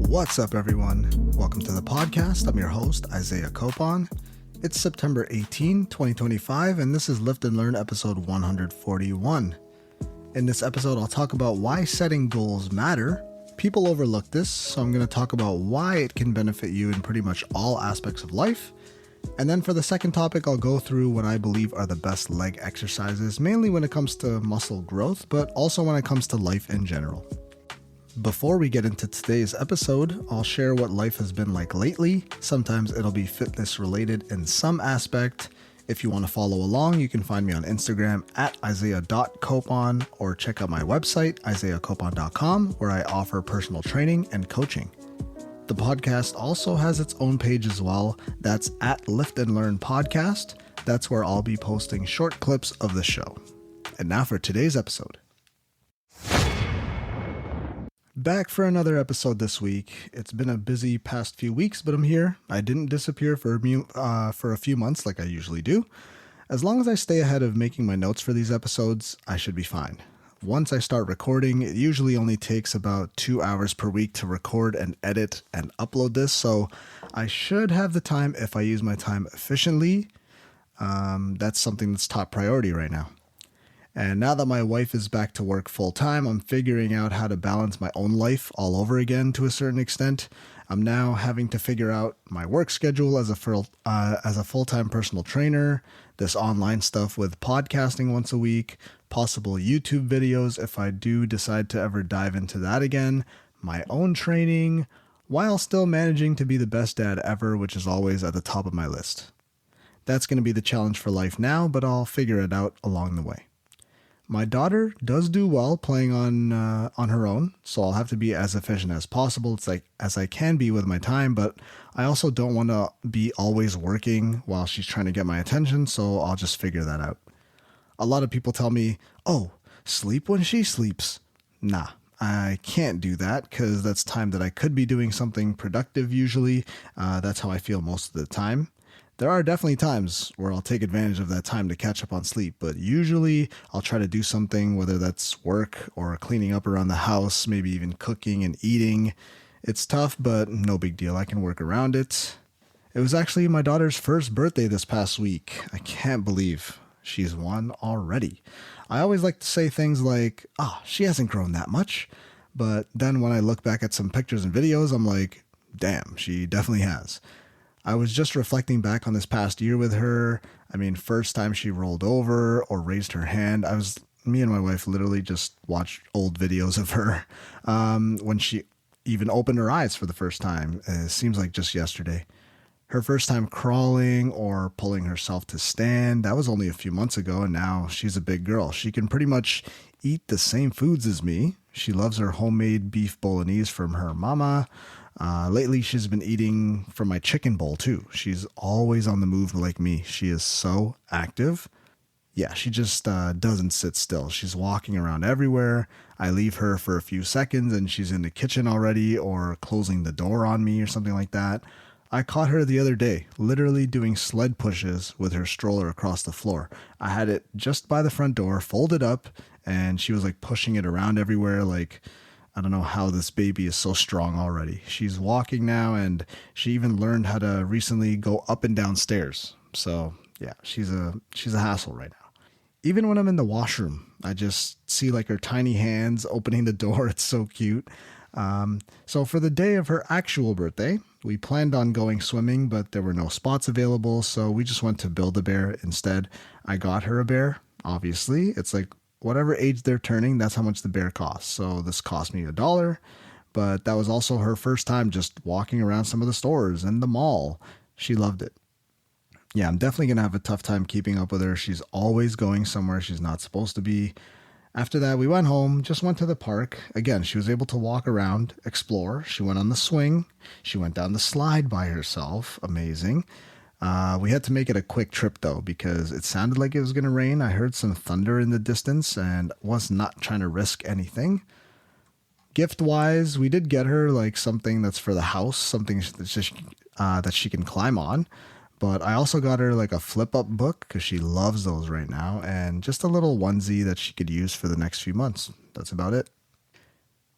What's up, everyone? Welcome to the podcast. I'm your host, Isaiah Copon. It's September 18, 2025, and this is Lift and Learn episode 141. In this episode, I'll talk about why setting goals matter. People overlook this, so I'm going to talk about why it can benefit you in pretty much all aspects of life. And then for the second topic, I'll go through what I believe are the best leg exercises, mainly when it comes to muscle growth, but also when it comes to life in general. Before we get into today's episode, I'll share what life has been like lately. Sometimes it'll be fitness related in some aspect. If you want to follow along, you can find me on Instagram at isaiah.copon or check out my website, isaiahcopon.com, where I offer personal training and coaching. The podcast also has its own page as well. That's at Lift and Learn Podcast. That's where I'll be posting short clips of the show. And now for today's episode. Back for another episode this week. It's been a busy past few weeks, but I'm here. I didn't disappear for a few months like I usually do. As long as I stay ahead of making my notes for these episodes, I should be fine. Once I start recording, it usually only takes about 2 hours per week to record and edit and upload this, so I should have the time if I use my time efficiently. That's something that's top priority right now. And now that my wife is back to work full time, I'm figuring out how to balance my own life all over again to a certain extent. I'm now having to figure out my work schedule as a full-time personal trainer, this online stuff with podcasting once a week, possible YouTube videos if I do decide to ever dive into that again, my own training, while still managing to be the best dad ever, which is always at the top of my list. That's going to be the challenge for life now, but I'll figure it out along the way. My daughter does do well playing on her own, so I'll have to be as efficient as possible. It's like as I can be with my time, but I also don't want to be always working while she's trying to get my attention, so I'll just figure that out. A lot of people tell me, "Oh, sleep when she sleeps." Nah, I can't do that because that's time that I could be doing something productive usually. That's how I feel most of the time. There are definitely times where I'll take advantage of that time to catch up on sleep, but usually I'll try to do something, whether that's work or cleaning up around the house, maybe even cooking and eating. It's tough, but no big deal. I can work around it. It was actually my daughter's first birthday this past week. I can't believe she's one already. I always like to say things like, she hasn't grown that much. But then when I look back at some pictures and videos, I'm like, damn, she definitely has. I was just reflecting back on this past year with her. I mean, first time she rolled over or raised her hand, me and my wife literally just watched old videos of her when she even opened her eyes for the first time. It seems like just yesterday. Her first time crawling or pulling herself to stand, that was only a few months ago, and now she's a big girl. She can pretty much eat the same foods as me. She loves her homemade beef bolognese from her mama. Lately, she's been eating from my chicken bowl too. She's always on the move like me. She is so active. Yeah, she just doesn't sit still. She's walking around everywhere. I leave her for a few seconds and she's in the kitchen already or closing the door on me or something like that. I caught her the other day, literally doing sled pushes with her stroller across the floor. I had it just by the front door, folded up, and she was like pushing it around everywhere like... I don't know how this baby is so strong already. She's walking now, and she even learned how to recently go up and down stairs. So yeah, she's a hassle right now. Even when I'm in the washroom, I just see like her tiny hands opening the door. It's so cute. So for the day of her actual birthday, we planned on going swimming, but there were no spots available. So we just went to Build-A-Bear instead. I got her a bear. Obviously, it's like, whatever age they're turning, that's how much the bear costs. So this cost me $1, but that was also her first time just walking around some of the stores and the mall. She loved it. Yeah, I'm definitely going to have a tough time keeping up with her. She's always going somewhere she's not supposed to be. After that, we went home, just went to the park. Again, she was able to walk around, explore. She went on the swing. She went down the slide by herself. Amazing. We had to make it a quick trip though, because it sounded like it was going to rain. I heard some thunder in the distance and was not trying to risk anything. Gift wise, we did get her like something that's for the house, something that she can climb on. But I also got her like a flip up book because she loves those right now, and just a little onesie that she could use for the next few months. That's about it.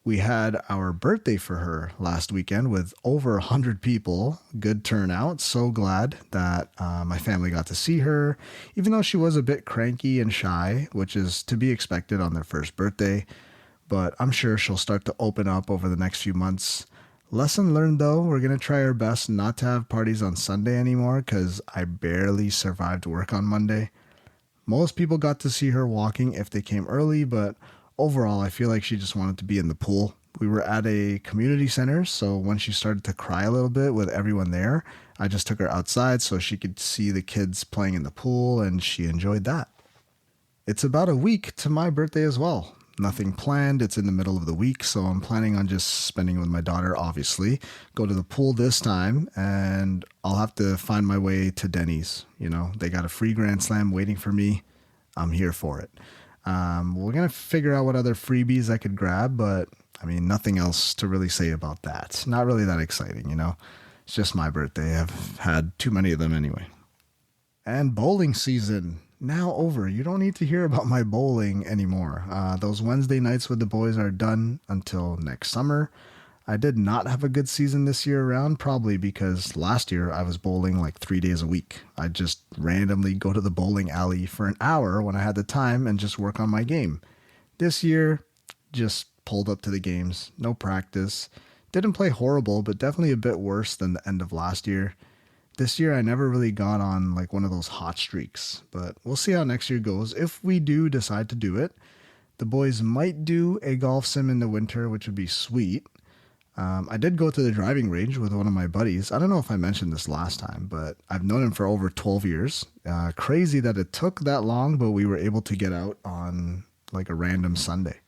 We had our birthday for her last weekend with over 100 people. Good turnout. So glad that my family got to see her, even though she was a bit cranky and shy, which is to be expected on their first birthday. But I'm sure she'll start to open up over the next few months. Lesson learned though, we're going to try our best not to have parties on Sunday anymore because I barely survived work on Monday. Most people got to see her walking if they came early, but overall, I feel like she just wanted to be in the pool. We were at a community center, so when she started to cry a little bit with everyone there, I just took her outside so she could see the kids playing in the pool, and she enjoyed that. It's about a week to my birthday as well. Nothing planned. It's in the middle of the week, so I'm planning on just spending with my daughter, obviously. Go to the pool this time, and I'll have to find my way to Denny's. You know, they got a free Grand Slam waiting for me. I'm here for it. We're going to figure out what other freebies I could grab, but I mean, nothing else to really say about that. Not really that exciting, you know. It's just my birthday. I've had too many of them anyway. And bowling season. Now over. You don't need to hear about my bowling anymore. Those Wednesday nights with the boys are done until next summer. I did not have a good season this year around, probably because last year I was bowling like 3 days a week. I'd just randomly go to the bowling alley for an hour when I had the time and just work on my game. This year, just pulled up to the games, no practice. Didn't play horrible, but definitely a bit worse than the end of last year. This year I never really got on like one of those hot streaks, but we'll see how next year goes. If we do decide to do it, the boys might do a golf sim in the winter, which would be sweet. I did go to the driving range with one of my buddies. I don't know if I mentioned this last time, but I've known him for over 12 years. Crazy that it took that long, but we were able to get out on like a random Sunday.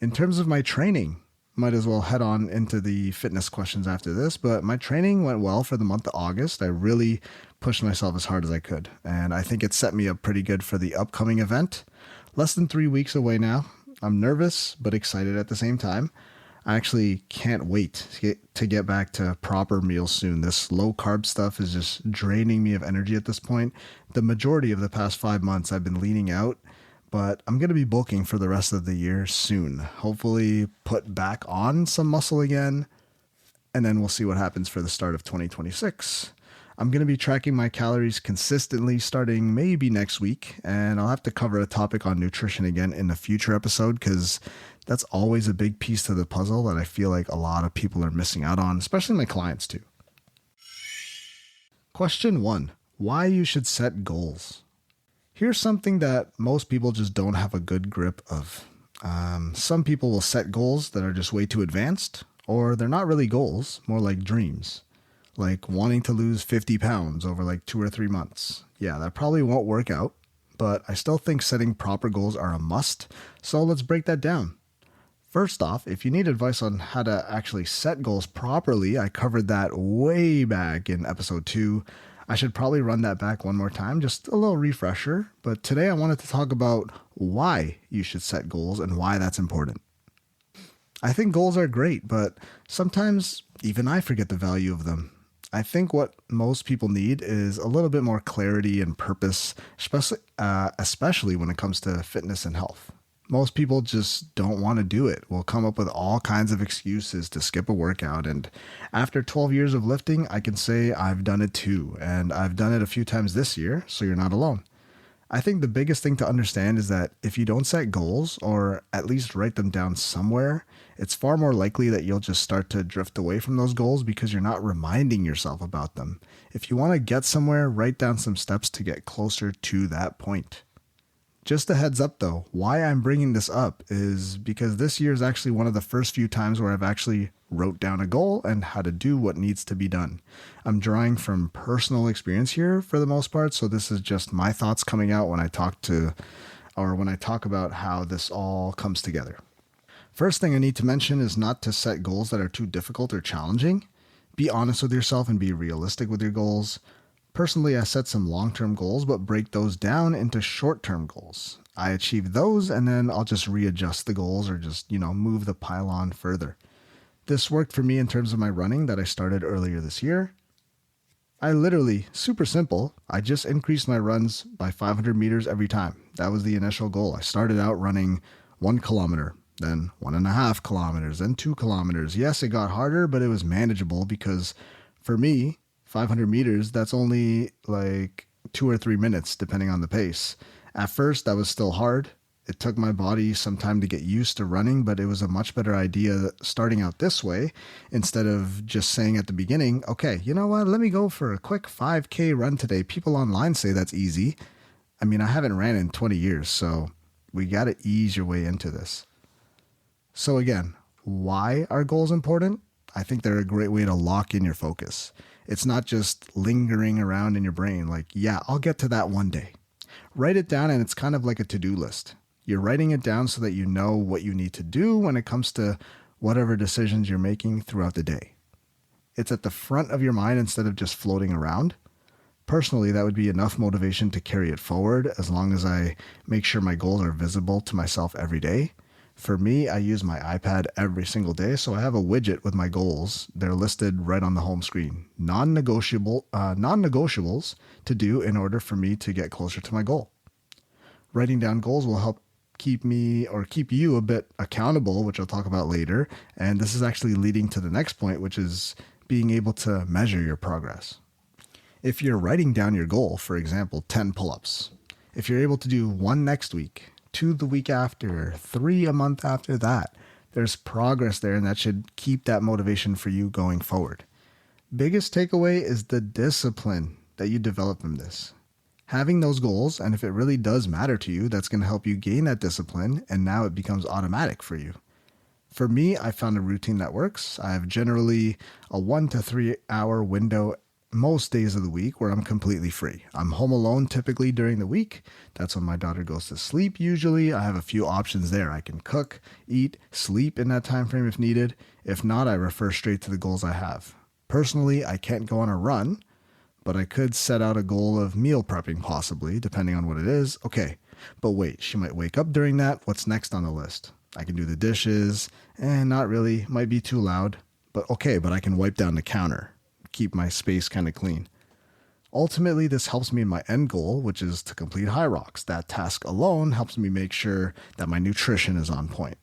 In terms of my training, might as well head on into the fitness questions after this, but my training went well for the month of August. I really pushed myself as hard as I could, and I think it set me up pretty good for the upcoming event. Less than 3 weeks away now. I'm nervous, but excited at the same time. I actually can't wait to get back to proper meals soon. This low carb stuff is just draining me of energy at this point. The majority of the past 5 months I've been leaning out, but I'm going to be bulking for the rest of the year soon. Hopefully put back on some muscle again, and then we'll see what happens for the start of 2026. I'm going to be tracking my calories consistently starting maybe next week, and I'll have to cover a topic on nutrition again in a future episode because that's always a big piece to the puzzle that I feel like a lot of people are missing out on, especially my clients too. Question 1. Why you should set goals. Here's something that most people just don't have a good grip of. Some people will set goals that are just way too advanced, or they're not really goals, more like dreams. Like wanting to lose 50 pounds over like 2 or 3 months. Yeah, that probably won't work out, but I still think setting proper goals are a must, so let's break that down. First off, if you need advice on how to actually set goals properly, I covered that way back in episode 2. I should probably run that back one more time, just a little refresher, but today I wanted to talk about why you should set goals and why that's important. I think goals are great, but sometimes even I forget the value of them. I think what most people need is a little bit more clarity and purpose, especially when it comes to fitness and health. Most people just don't want to do it. We'll come up with all kinds of excuses to skip a workout. And after 12 years of lifting, I can say I've done it too. And I've done it a few times this year, so you're not alone. I think the biggest thing to understand is that if you don't set goals, or at least write them down somewhere, it's far more likely that you'll just start to drift away from those goals because you're not reminding yourself about them. If you want to get somewhere, write down some steps to get closer to that point. Just a heads up though, why I'm bringing this up is because this year is actually one of the first few times where I've actually wrote down a goal and how to do what needs to be done. I'm drawing from personal experience here for the most part, so this is just my thoughts coming out when I talk about how this all comes together. First thing I need to mention is not to set goals that are too difficult or challenging. Be honest with yourself and be realistic with your goals. Personally, I set some long-term goals, but break those down into short-term goals. I achieve those, and then I'll just readjust the goals or just, move the pylon further. This worked for me in terms of my running that I started earlier this year. I literally, super simple, I just increased my runs by 500 meters every time. That was the initial goal. I started out running 1 kilometer, then 1.5 kilometers, then 2 kilometers. Yes, it got harder, but it was manageable because for me, 500 meters, that's only like 2 or 3 minutes, depending on the pace. At first, that was still hard. It took my body some time to get used to running, but it was a much better idea starting out this way instead of just saying at the beginning, okay, you know what, let me go for a quick 5K run today. People online say that's easy. I mean, I haven't ran in 20 years, so we got to ease your way into this. So again, why are goals important? I think they're a great way to lock in your focus. It's not just lingering around in your brain like, yeah, I'll get to that one day. Write it down, and it's kind of like a to-do list. You're writing it down so that you know what you need to do when it comes to whatever decisions you're making throughout the day. It's at the front of your mind instead of just floating around. Personally, that would be enough motivation to carry it forward as long as I make sure my goals are visible to myself every day. For me, I use my iPad every single day, so I have a widget with my goals. They're listed right on the home screen. Non-negotiables to do in order for me to get closer to my goal. Writing down goals will help keep you a bit accountable, which I'll talk about later. And this is actually leading to the next point, which is being able to measure your progress. If you're writing down your goal, for example, 10 pull-ups, if you're able to do 1 next week, 2 the week after, 3 a month after that, there's progress there, and that should keep that motivation for you going forward. Biggest takeaway is the discipline that you develop from this. Having those goals, and if it really does matter to you, that's going to help you gain that discipline, and now it becomes automatic for you. For me, I found a routine that works. I have generally a 1 to 3 hour window most days of the week where I'm completely free. I'm home alone typically during the week. That's when my daughter goes to sleep usually. I have a few options there. I can cook, eat, sleep in that time frame if needed. If not, I refer straight to the goals I have. Personally, I can't go on a run, but I could set out a goal of meal prepping possibly, depending on what it is. Okay, but wait, she might wake up during that. What's next on the list? I can do the dishes, not really, might be too loud, but I can wipe down the counter, keep my space kind of clean. Ultimately, this helps me in my end goal, which is to complete Hyrox. That task alone helps me make sure that my nutrition is on point.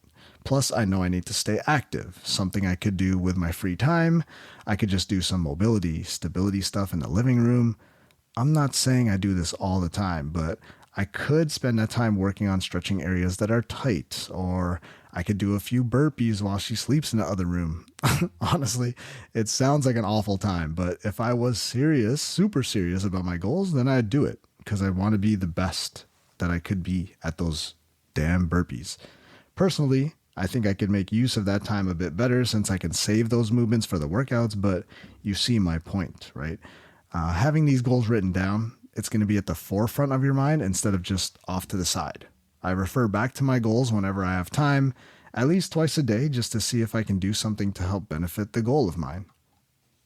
Plus, I know I need to stay active, something I could do with my free time. I could just do some mobility, stability stuff in the living room. I'm not saying I do this all the time, but I could spend that time working on stretching areas that are tight, or I could do a few burpees while she sleeps in the other room. Honestly, it sounds like an awful time, but if I was serious, super serious about my goals, then I'd do it because I want to be the best that I could be at those damn burpees. Personally, I think I could make use of that time a bit better since I can save those movements for the workouts, but you see my point, right? Having these goals written down, it's going to be at the forefront of your mind instead of just off to the side. I refer back to my goals whenever I have time, at least twice a day, just to see if I can do something to help benefit the goal of mine.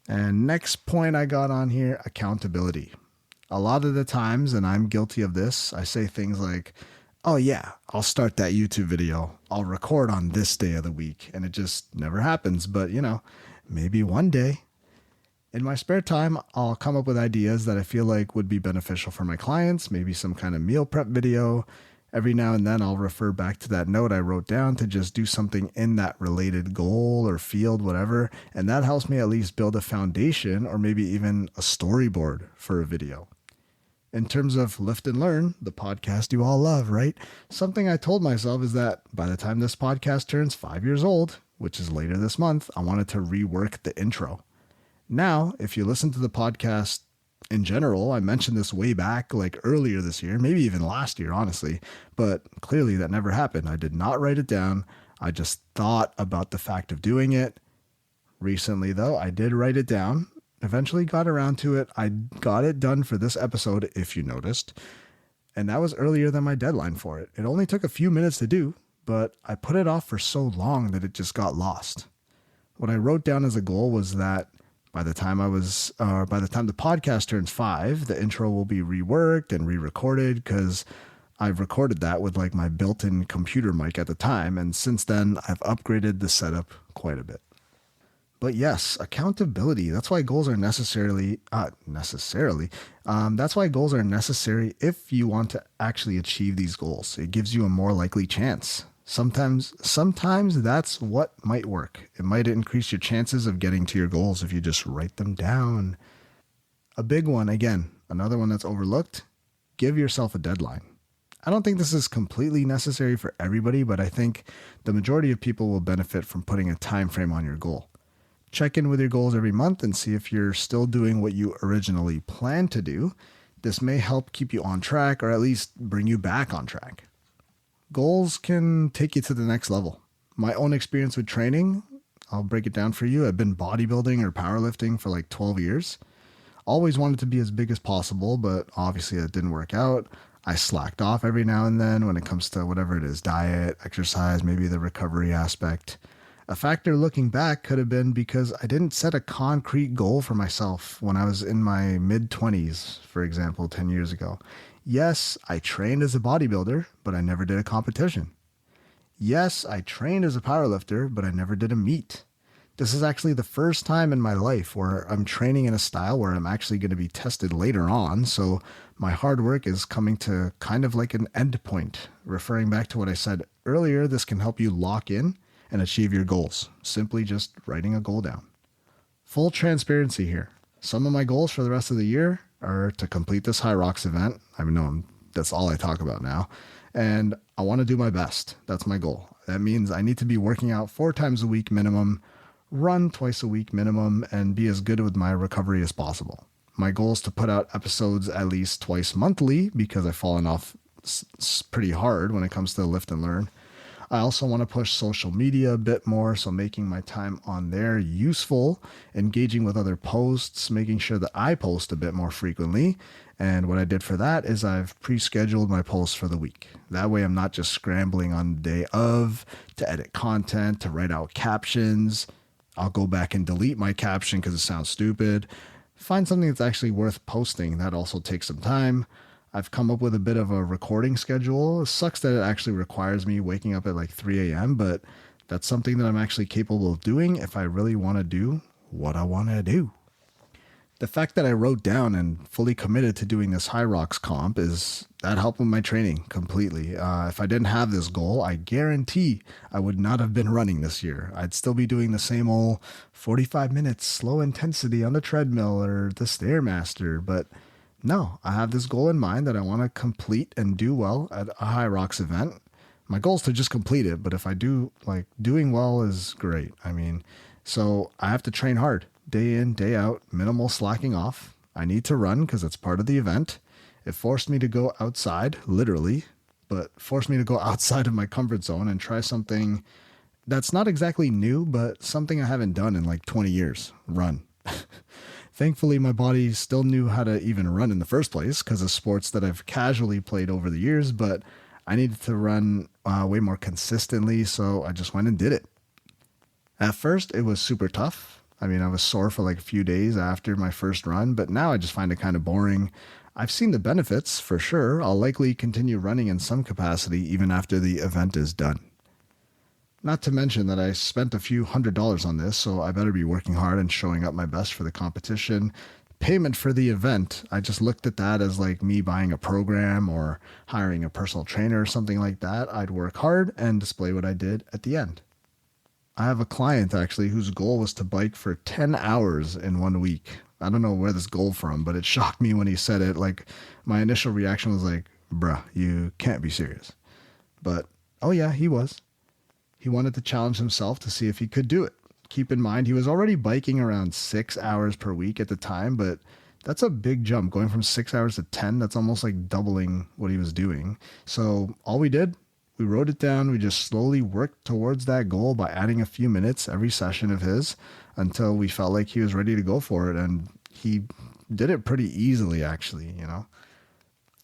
And next point I got on here, accountability. A lot of the times, and I'm guilty of this, I say things like, oh yeah, I'll start that YouTube video. I'll record on this day of the week. And it just never happens. But, maybe one day. In my spare time, I'll come up with ideas that I feel like would be beneficial for my clients, maybe some kind of meal prep video. Every now and then I'll refer back to that note I wrote down to just do something in that related goal or field, whatever. And that helps me at least build a foundation or maybe even a storyboard for a video. In terms of Lift and Learn, the podcast you all love, right? Something I told myself is that by the time this podcast turns 5 years old, which is later this month, I wanted to rework the intro. Now, if you listen to the podcast in general, I mentioned this way back, like earlier this year, maybe even last year, honestly, but clearly that never happened. I did not write it down. I just thought about the fact of doing it. Recently, though, I did write it down. Eventually got around to it. I got it done for this episode, if you noticed. And that was earlier than my deadline for it. It only took a few minutes to do, but I put it off for so long that it just got lost. What I wrote down as a goal was that By the time the podcast turns 5, the intro will be reworked and re-recorded because I've recorded that with like my built-in computer mic at the time. And since then I've upgraded the setup quite a bit. But yes, accountability. That's why goals are that's why goals are necessary if you want to actually achieve these goals. It gives you a more likely chance. Sometimes that's what might work. It might increase your chances of getting to your goals if you just write them down. A big one, again, another one that's overlooked, give yourself a deadline. I don't think this is completely necessary for everybody, but I think the majority of people will benefit from putting a time frame on your goal. Check in with your goals every month and see if you're still doing what you originally planned to do. This may help keep you on track or at least bring you back on track. Goals can take you to the next level. My own experience with training, I'll break it down for you. I've been bodybuilding or powerlifting for like 12 years. Always wanted to be as big as possible, but obviously that didn't work out. I slacked off every now and then when it comes to whatever it is, diet, exercise, maybe the recovery aspect. A factor looking back could have been because I didn't set a concrete goal for myself when I was in my mid-20s, for example, 10 years ago. Yes, I trained as a bodybuilder, but I never did a competition. Yes, I trained as a powerlifter, but I never did a meet. This is actually the first time in my life where I'm training in a style where I'm actually going to be tested later on, so my hard work is coming to kind of like an end point. Referring back to what I said earlier, this can help you lock in and achieve your goals, simply just writing a goal down. Full transparency here. Some of my goals for the rest of the year are to complete this Hyrox event. I know that's all I talk about now. And I want to do my best. That's my goal. That means I need to be working out 4 times a week minimum, run twice a week minimum, and be as good with my recovery as possible. My goal is to put out episodes at least twice monthly because I've fallen off pretty hard when it comes to lift and learn. I also want to push social media a bit more, so making my time on there useful, engaging with other posts, making sure that I post a bit more frequently. And what I did for that is I've pre-scheduled my posts for the week. That way I'm not just scrambling on the day of to edit content, to write out captions. I'll go back and delete my caption because it sounds stupid. Find something that's actually worth posting. That also takes some time. I've come up with a bit of a recording schedule. It sucks that it actually requires me waking up at like 3 a.m., but that's something that I'm actually capable of doing if I really want to do what I want to do. The fact that I wrote down and fully committed to doing this Hyrox comp that helped with my training completely. If I didn't have this goal, I guarantee I would not have been running this year. I'd still be doing the same old 45 minutes slow intensity on the treadmill or the Stairmaster, but no, I have this goal in mind that I want to complete and do well at a Hyrox event. My goal is to just complete it, but if I do, doing well is great. So I have to train hard, day in, day out, minimal slacking off. I need to run because it's part of the event. It forced me to go outside, literally, but forced me to go outside of my comfort zone and try something that's not exactly new, but something I haven't done in like 20 years, run. Thankfully, my body still knew how to even run in the first place because of sports that I've casually played over the years, but I needed to run way more consistently, so I just went and did it. At first, it was super tough. I was sore for like a few days after my first run, but now I just find it kind of boring. I've seen the benefits, for sure. I'll likely continue running in some capacity even after the event is done. Not to mention that I spent a few $100s on this, so I better be working hard and showing up my best for the competition. Payment for the event, I just looked at that as like me buying a program or hiring a personal trainer or something like that. I'd work hard and display what I did at the end. I have a client actually whose goal was to bike for 10 hours in 1 week. I don't know where this goal from, but it shocked me when he said it. Like, my initial reaction was like, bruh, you can't be serious. But, oh yeah, he was. He wanted to challenge himself to see if he could do it. Keep in mind, he was already biking around 6 hours per week at the time, but that's a big jump. Going from 6 hours to 10, that's almost like doubling what he was doing. So all we did, we wrote it down. We just slowly worked towards that goal by adding a few minutes every session of his until we felt like he was ready to go for it. And he did it pretty easily, actually,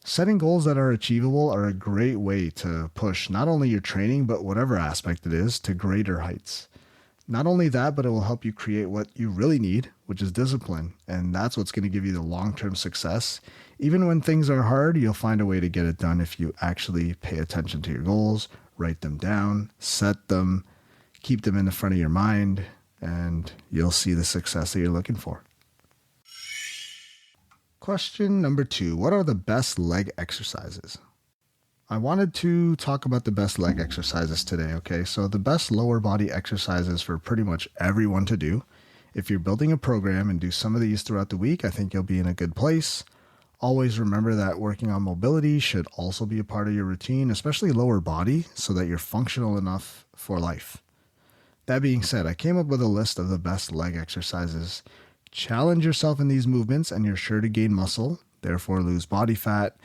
Setting goals that are achievable are a great way to push not only your training, but whatever aspect it is to greater heights. Not only that, but it will help you create what you really need, which is discipline. And that's what's going to give you the long-term success. Even when things are hard, you'll find a way to get it done if you actually pay attention to your goals, write them down, set them, keep them in the front of your mind, and you'll see the success that you're looking for. Question number 2. What are the best leg exercises? I wanted to talk about the best leg exercises today, okay? So the best lower body exercises for pretty much everyone to do. If you're building a program and do some of these throughout the week, I think you'll be in a good place. Always remember that working on mobility should also be a part of your routine, especially lower body, so that you're functional enough for life. That being said, I came up with a list of the best leg exercises. Challenge yourself in these movements and you're sure to gain muscle, therefore lose body fat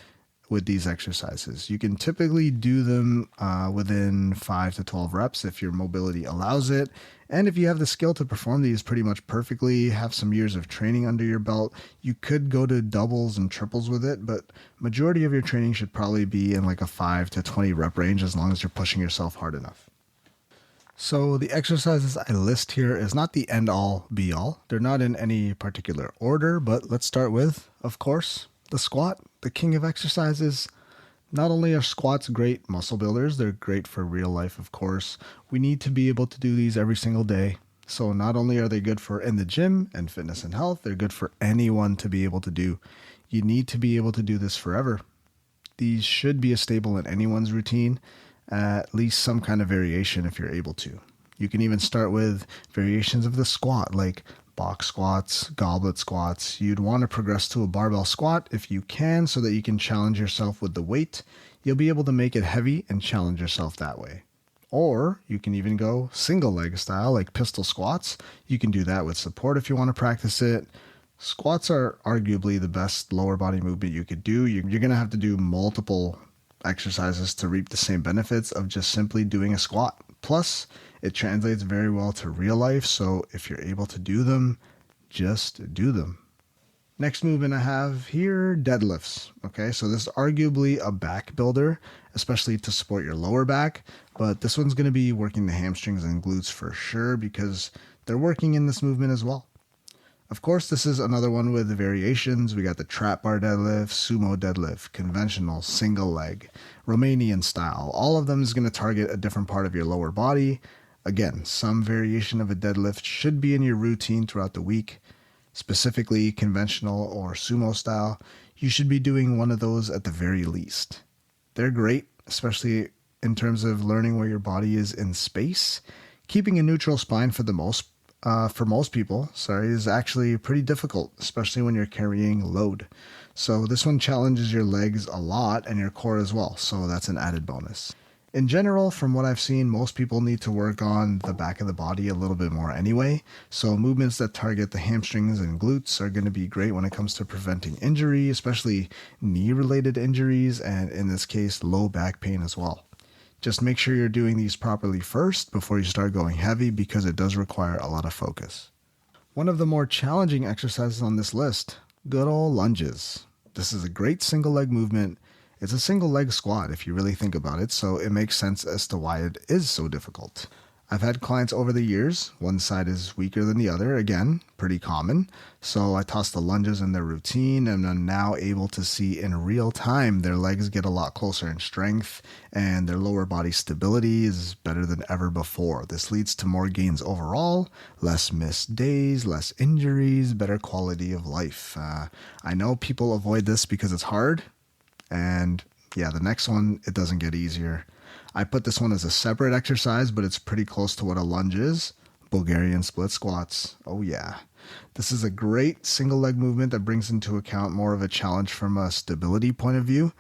with these exercises. You can typically do them within 5 to 12 reps if your mobility allows it. And if you have the skill to perform these pretty much perfectly, have some years of training under your belt, you could go to doubles and triples with it, but majority of your training should probably be in like a 5 to 20 rep range as long as you're pushing yourself hard enough. So the exercises I list here is not the end all be all. They're not in any particular order, but let's start with, of course, the squat, the king of exercises. Not only are squats great muscle builders, they're great for real life, of course. We need to be able to do these every single day. So not only are they good for in the gym and fitness and health, they're good for anyone to be able to do. You need to be able to do this forever. These should be a staple in anyone's routine, at least some kind of variation if you're able to. You can even start with variations of the squat, like box squats, goblet squats. You'd want to progress to a barbell squat if you can, so that you can challenge yourself with the weight. You'll be able to make it heavy and challenge yourself that way. Or you can even go single leg style, like pistol squats. You can do that with support if you want to practice it. Squats are arguably the best lower body movement you could do. You're going to have to do multiple exercises to reap the same benefits of just simply doing a squat. Plus, it translates very well to real life, so if you're able to do them, just do them. Next movement I have here, deadlifts. Okay, so this is arguably a back builder, especially to support your lower back, but this one's going to be working the hamstrings and glutes for sure because they're working in this movement as well. Of course, this is another one with the variations. We got the trap bar deadlift, sumo deadlift, conventional, single leg, Romanian style. All of them is going to target a different part of your lower body. Again, some variation of a deadlift should be in your routine throughout the week. Specifically, conventional or sumo style, you should be doing one of those at the very least. They're great, especially in terms of learning where your body is in space. Keeping a neutral spine for most people, is actually pretty difficult, especially when you're carrying load. So this one challenges your legs a lot and your core as well, so that's an added bonus. In general, from what I've seen, most people need to work on the back of the body a little bit more anyway, so movements that target the hamstrings and glutes are going to be great when it comes to preventing injury, especially knee-related injuries, and in this case, low back pain as well. Just make sure you're doing these properly first before you start going heavy because it does require a lot of focus. One of the more challenging exercises on this list, good old lunges. This is a great single leg movement. It's a single leg squat if you really think about it, so it makes sense as to why it is so difficult. I've had clients over the years, one side is weaker than the other, again, pretty common, so I toss the lunges in their routine and I'm now able to see in real time their legs get a lot closer in strength and their lower body stability is better than ever before. This leads to more gains overall, less missed days, less injuries, better quality of life. I know people avoid this because it's hard, and yeah, the next one, it doesn't get easier. I put this one as a separate exercise, but it's pretty close to what a lunge is. Bulgarian split squats. Oh yeah. This is a great single leg movement that brings into account more of a challenge from a stability point of view.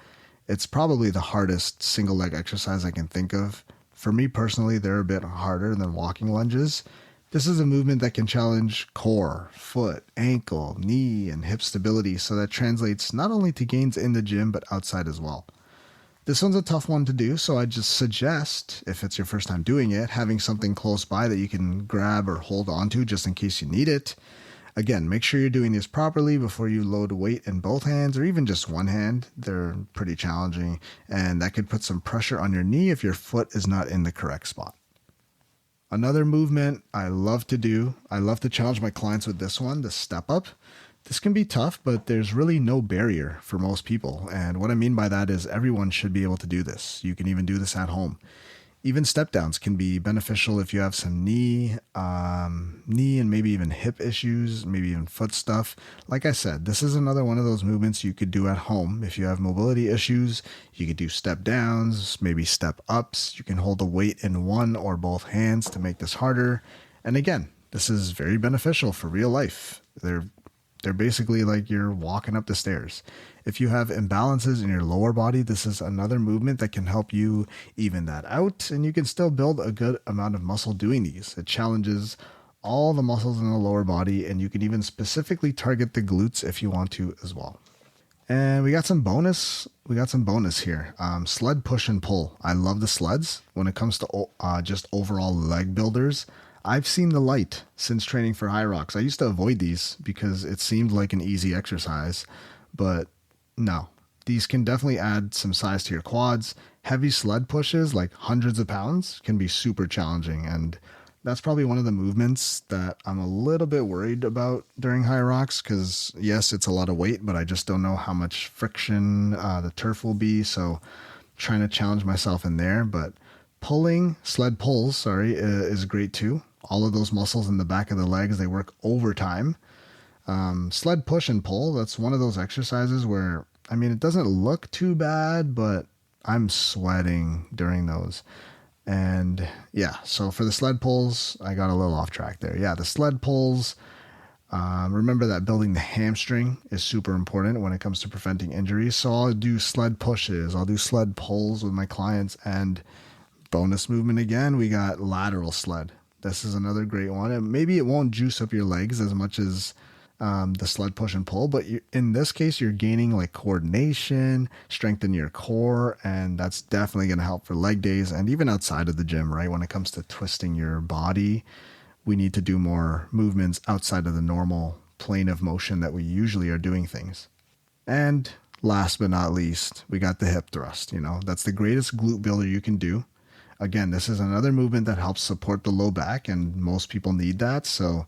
It's probably the hardest single leg exercise I can think of. For me personally, they're a bit harder than walking lunges. This is a movement that can challenge core, foot, ankle, knee, and hip stability, so that translates not only to gains in the gym, but outside as well. This one's a tough one to do, so I just suggest, if it's your first time doing it, having something close by that you can grab or hold onto just in case you need it. Again, make sure you're doing this properly before you load weight in both hands or even just one hand. They're pretty challenging, and that could put some pressure on your knee if your foot is not in the correct spot. Another movement I love to do, I love to challenge my clients with this one, the step up. This can be tough, but there's really no barrier for most people. And what I mean by that is everyone should be able to do this. You can even do this at home. Even step downs can be beneficial if you have some knee and maybe even hip issues, maybe even foot stuff. Like I said, this is another one of those movements you could do at home. If you have mobility issues, you could do step downs, maybe step ups. You can hold a weight in one or both hands to make this harder. And again, this is very beneficial for real life. They're basically like you're walking up the stairs. If you have imbalances in your lower body, this is another movement that can help you even that out, and you can still build a good amount of muscle doing these. It challenges all the muscles in the lower body, and you can even specifically target the glutes if you want to as well. And we got some bonus here. Sled push and pull. I love the sleds. When it comes to just overall leg builders, I've seen the light since training for Hyrox. I used to avoid these because it seemed like an easy exercise, but no, these can definitely add some size to your quads. Heavy sled pushes, like hundreds of pounds, can be super challenging, and that's probably one of the movements that I'm a little bit worried about during Hyrox because, yes, it's a lot of weight, but I just don't know how much friction the turf will be, so trying to challenge myself in there. But sled pulls, is great too. All of those muscles in the back of the legs, they work overtime. Sled push and pull, that's one of those exercises where, it doesn't look too bad, but I'm sweating during those. And yeah, so for the sled pulls, I got a little off track there. Yeah, the sled pulls, remember that building the hamstring is super important when it comes to preventing injuries. So I'll do sled pushes, I'll do sled pulls with my clients, and bonus movement again, we got lateral sled. This is another great one. And maybe it won't juice up your legs as much as the sled push and pull, but in this case, you're gaining like coordination, strengthen your core, and that's definitely going to help for leg days and even outside of the gym, right? When it comes to twisting your body, we need to do more movements outside of the normal plane of motion that we usually are doing things. And last but not least, we got the hip thrust. That's the greatest glute builder you can do. Again, this is another movement that helps support the low back, and most people need that. So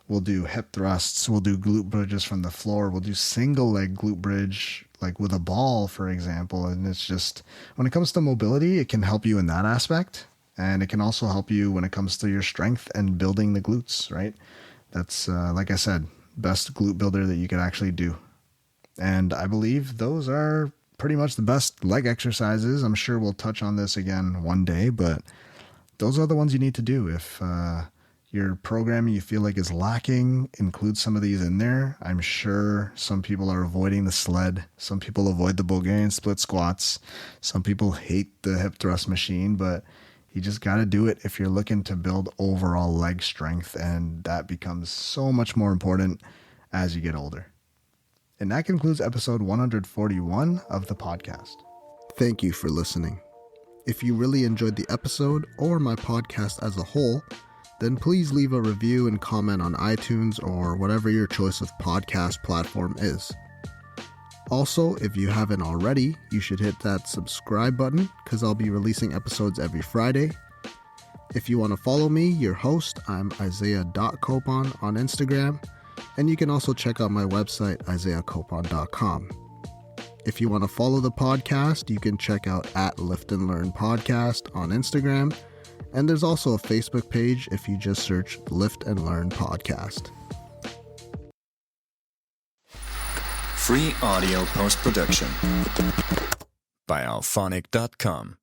we'll do hip thrusts, we'll do glute bridges from the floor, we'll do single leg glute bridge, like with a ball, for example. And it's just, when it comes to mobility, it can help you in that aspect. And it can also help you when it comes to your strength and building the glutes, right? That's, like I said, best glute builder that you could actually do. And I believe those are pretty much the best leg exercises. I'm sure we'll touch on this again one day, but those are the ones you need to do. If your programming you feel like is lacking, include some of these in there. I'm sure some people are avoiding the sled. Some people avoid the Bulgarian split squats. Some people hate the hip thrust machine, but you just got to do it if you're looking to build overall leg strength, and that becomes so much more important as you get older. And that concludes episode 141 of the podcast. Thank you for listening. If you really enjoyed the episode or my podcast as a whole, then please leave a review and comment on iTunes or whatever your choice of podcast platform is. Also, if you haven't already, you should hit that subscribe button because I'll be releasing episodes every Friday. If you want to follow me, your host, I'm Isaiah.Copon on Instagram. And you can also check out my website, isaiahcopon.com. If you want to follow the podcast, you can check out @Lift and Learn Podcast on Instagram. And there's also a Facebook page if you just search Lift and Learn Podcast. Free audio post-production by alphonic.com.